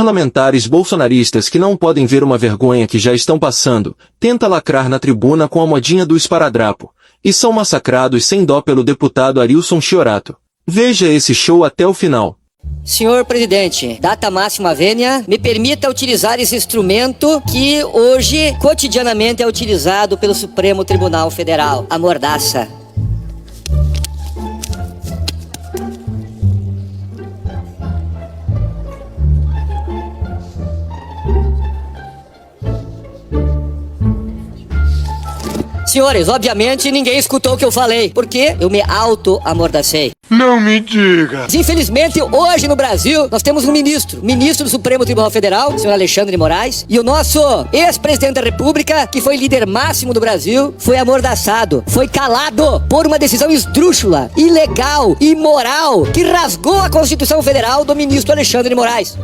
Parlamentares bolsonaristas que não podem ver uma vergonha que já estão passando, tenta lacrar na tribuna com a modinha do esparadrapo, e são massacrados sem dó pelo deputado Arilson Chiorato. Veja esse show até o final. Senhor presidente, data máxima vênia, me permita utilizar esse instrumento que hoje, cotidianamente, é utilizado pelo Supremo Tribunal Federal, a mordaça. Senhores, obviamente ninguém escutou o que eu falei, porque eu me auto-amordacei. Não me diga. Infelizmente, hoje no Brasil, nós temos um ministro do Supremo Tribunal Federal, senhor Alexandre de Moraes, e o nosso ex-presidente da República, que foi líder máximo do Brasil, foi amordaçado, foi calado por uma decisão esdrúxula, ilegal, imoral, que rasgou a Constituição Federal do ministro Alexandre de Moraes.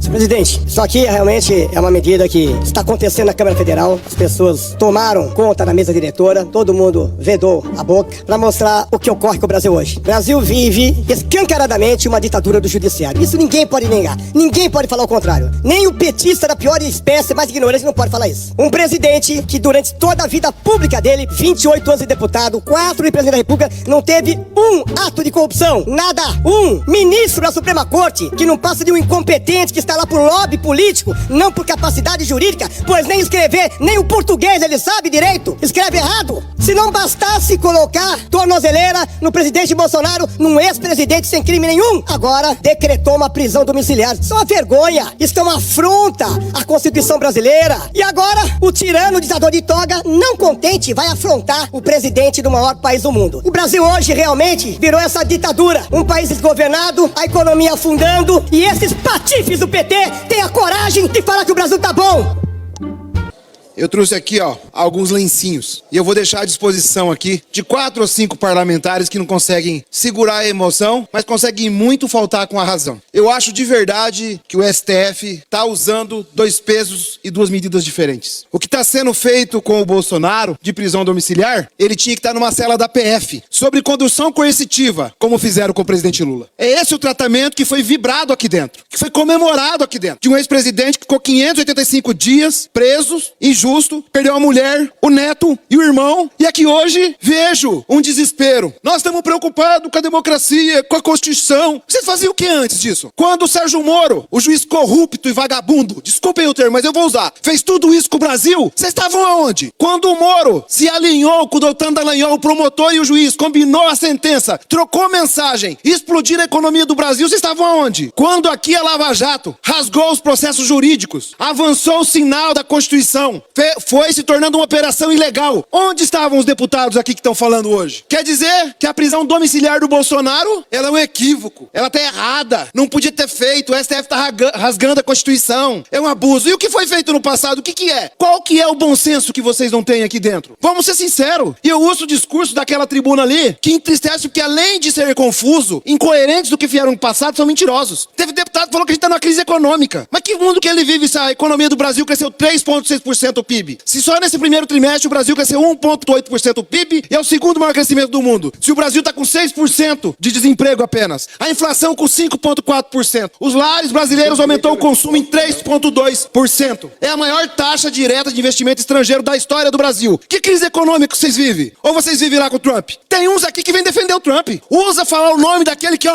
Presidente, isso aqui realmente é uma medida que está acontecendo na Câmara Federal. As pessoas tomaram conta na mesa diretora, todo mundo vedou a boca para mostrar o que ocorre com o Brasil hoje. O Brasil vive escancaradamente uma ditadura do judiciário. Isso ninguém pode negar, ninguém pode falar o contrário. Nem o petista da pior espécie, mais ignorante, não pode falar isso. Um presidente que durante toda a vida pública dele, 28 anos de deputado, 4 de presidente da República, não teve um ato de corrupção, nada. Um ministro da Suprema Corte que não passa de um incompetente que está lá por lobby político, não por capacidade jurídica, pois nem escrever, nem o português ele sabe direito, escreve errado. Se não bastasse colocar tornozeleira no presidente Bolsonaro, num ex-presidente sem crime nenhum, agora decretou uma prisão domiciliar. Isso é uma vergonha, isso é uma afronta à Constituição brasileira. E agora, o tirano ditador de toga, não contente, vai afrontar o presidente do maior país do mundo. O Brasil hoje realmente virou essa ditadura, um país desgovernado, a economia afundando, e esses patifes do PT têm a coragem de falar que o Brasil tá bom. Eu trouxe aqui, alguns lencinhos. E eu vou deixar à disposição aqui de 4 ou 5 parlamentares que não conseguem segurar a emoção, mas conseguem muito faltar com a razão. Eu acho de verdade que o STF tá usando 2 pesos e 2 medidas diferentes. O que está sendo feito com o Bolsonaro, de prisão domiciliar, ele tinha que estar numa cela da PF, sobre condução coercitiva, como fizeram com o presidente Lula. É esse o tratamento que foi vibrado aqui dentro, que foi comemorado aqui dentro, de um ex-presidente que ficou 585 dias presos, injusto, perdeu a mulher, o neto e o irmão, e aqui hoje vejo um desespero. Nós estamos preocupados com a democracia, com a Constituição. Vocês faziam o que antes disso? Quando o Sérgio Moro, o juiz corrupto e vagabundo, desculpem o termo, mas eu vou usar, fez tudo isso com o Brasil, vocês estavam aonde? Quando o Moro se alinhou com o doutor Dallagnol, o promotor e o juiz, combinou a sentença, trocou mensagem, explodiram a economia do Brasil, vocês estavam aonde? Quando aqui a Lava Jato rasgou os processos jurídicos, avançou o sinal da Constituição, foi se tornando uma operação ilegal. Onde estavam os deputados aqui que estão falando hoje? Quer dizer que a prisão domiciliar do Bolsonaro, ela é um equívoco, ela tá errada, não podia ter feito, o STF tá rasgando a Constituição, é um abuso. E o que foi feito no passado, o que é? Qual que é o bom senso que vocês não têm aqui dentro? Vamos ser sinceros, e eu uso o discurso daquela tribuna ali, que entristece porque além de ser confuso, incoerentes do que vieram no passado, são mentirosos. Teve deputado que falou que a gente tá numa crise econômica. Mas que mundo que ele vive se a economia do Brasil cresceu 3,6% o PIB? Se só nesse primeiro trimestre o Brasil cresceu 1,8% o PIB e é o segundo maior crescimento do mundo. Se o Brasil está com 6% de desemprego apenas, a inflação com 5,4%, os lares brasileiros aumentou o consumo em 3,2%. É a maior taxa direta de investimento estrangeiro da história do Brasil. Que crise econômica vocês vivem? Ou vocês vivem lá com o Trump? Tem uns aqui que vêm defender o Trump. Usa falar o nome daquele que,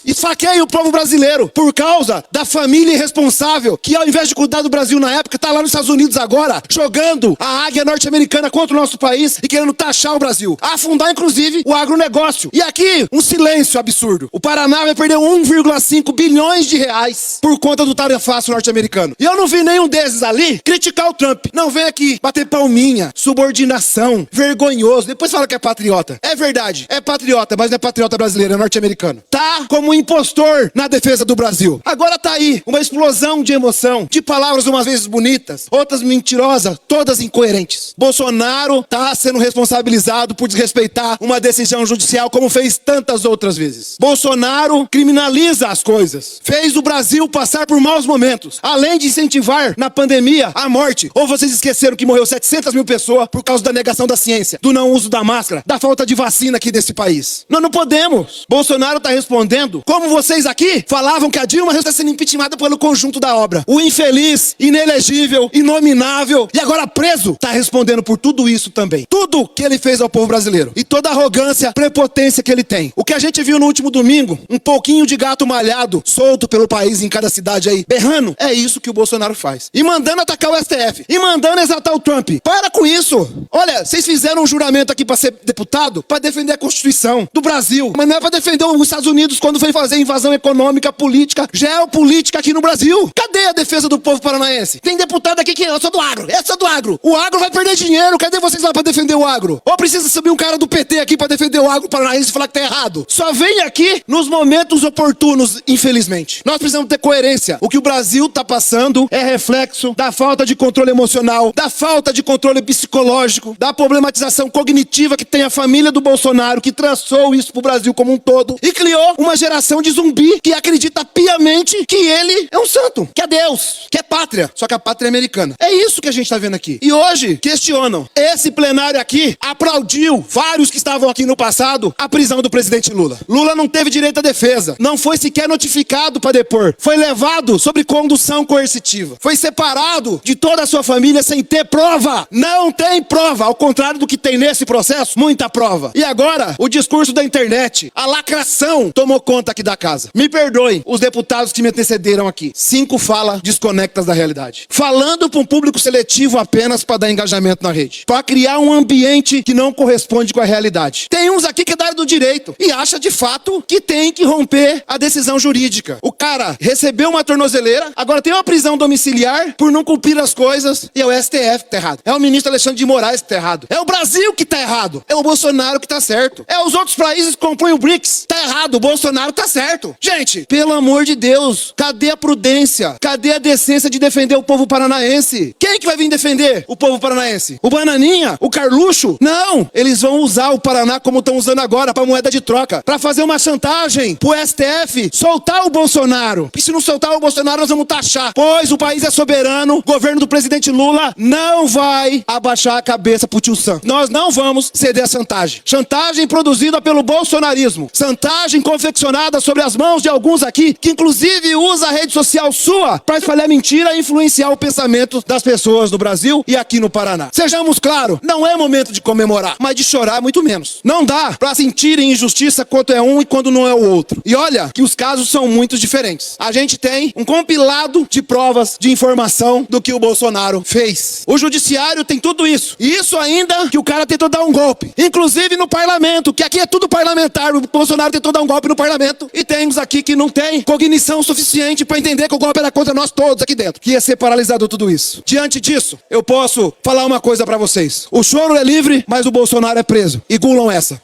esfaqueia o povo brasileiro por causa da família irresponsável que, ao invés de cuidar do Brasil na época, tá lá nos Estados Unidos agora, jogando a águia norte-americana contra o nosso país e querendo taxar o Brasil, afundar inclusive o agronegócio. E aqui, um silêncio absurdo. O Paraná vai perder 1,5 bilhões de reais por conta do tarifaço norte-americano. E eu não vi nenhum desses ali criticar o Trump. Não vem aqui bater palminha, subordinação, vergonhoso. Depois fala que é patriota. É verdade, é patriota, mas não é patriota brasileiro, é norte-americano. Tá como como impostor na defesa do Brasil. Agora tá aí uma explosão de emoção, de palavras umas vezes bonitas, outras mentirosas, todas incoerentes. Bolsonaro tá sendo responsabilizado por desrespeitar uma decisão judicial como fez tantas outras vezes. Bolsonaro criminaliza as coisas, fez o Brasil passar por maus momentos, além de incentivar na pandemia a morte. Ou vocês esqueceram que morreu 700 mil pessoas por causa da negação da ciência, do não uso da máscara, da falta de vacina aqui desse país? Nós não podemos. Bolsonaro tá respondendo como vocês aqui falavam que a Dilma está sendo impeachmentada pelo conjunto da obra. O infeliz, inelegível, inominável e agora preso tá respondendo por tudo isso também. Tudo que ele fez ao povo brasileiro e toda a arrogância, prepotência que ele tem. O que a gente viu no último domingo, um pouquinho de gato malhado, solto pelo país em cada cidade aí, berrando, é isso que o Bolsonaro faz. E mandando atacar o STF, e mandando exaltar o Trump. Para com isso. Olha, vocês fizeram um juramento aqui para ser deputado, para defender a Constituição do Brasil, mas não é para defender os Estados Unidos quando foi fazer invasão econômica, política, geopolítica aqui no Brasil. Cadê a defesa do povo paranaense? Tem deputado aqui que eu sou do agro, eu sou do agro. O agro vai perder dinheiro, cadê vocês lá para defender o agro? Ou precisa subir um cara do PT aqui para defender o agro paranaense e falar que tá errado? Só vem aqui nos momentos oportunos, infelizmente. Nós precisamos ter coerência. O que o Brasil tá passando é reflexo da falta de controle emocional, da falta de controle psicológico, da problematização cognitiva que tem a família do Bolsonaro, que traçou isso pro Brasil como um todo e criou uma geração de zumbi que acredita piamente que ele é um santo, que é Deus, que é pátria, só que a pátria é americana. É isso que a gente tá vendo aqui. E hoje questionam. Esse plenário aqui aplaudiu vários que estavam aqui no passado a prisão do presidente Lula. Lula não teve direito à defesa, não foi sequer notificado para depor, foi levado sob condução coercitiva, foi separado de toda a sua família sem ter prova. Não tem prova, ao contrário do que tem nesse processo, muita prova. E agora, o discurso da internet, a lacração tomou conta aqui da casa. Me perdoem os deputados que me antecederam aqui. 5 falas desconectas da realidade. Falando para um público seletivo apenas para dar engajamento na rede. Para criar um ambiente que não corresponde com a realidade. Tem uns aqui que é da área do direito e acha de fato que tem que romper a decisão jurídica. O cara recebeu uma tornozeleira, agora tem uma prisão domiciliar por não cumprir as coisas e é o STF que tá errado. É o ministro Alexandre de Moraes que tá errado. É o Brasil que tá errado. É o Bolsonaro que tá certo. É os outros países que compõem o BRICS. Tá errado. O Bolsonaro tá certo. Gente, pelo amor de Deus, cadê a prudência? Cadê a decência de defender o povo paranaense? Quem que vai vir defender o povo paranaense? O Bananinha? O Carluxo? Não! Eles vão usar o Paraná como estão usando agora pra moeda de troca. Pra fazer uma chantagem pro STF soltar o Bolsonaro. Porque se não soltar o Bolsonaro, nós vamos taxar. Pois o país é soberano, o governo do presidente Lula não vai abaixar a cabeça pro tio Sam. Nós não vamos ceder a chantagem. Chantagem produzida pelo bolsonarismo. Chantagem confeccionada sobre as mãos de alguns aqui, que inclusive usa a rede social sua pra espalhar mentira e influenciar o pensamento das pessoas no Brasil e aqui no Paraná. Sejamos claros, não é momento de comemorar, mas de chorar muito menos. Não dá pra sentir injustiça quando é um e quando não é o outro. E olha que os casos são muito diferentes. A gente tem um compilado de provas, de informação do que o Bolsonaro fez. O judiciário tem tudo isso. E isso ainda que o cara tentou dar um golpe. Inclusive no parlamento, que aqui é tudo parlamentar. O Bolsonaro tentou dar um golpe no parlamento. E temos aqui que não tem cognição suficiente pra entender que o golpe era contra nós todos aqui dentro. Que ia ser paralisado tudo isso. Diante disso, eu posso falar uma coisa pra vocês. O choro é livre, mas o Bolsonaro é preso. Engulam essa.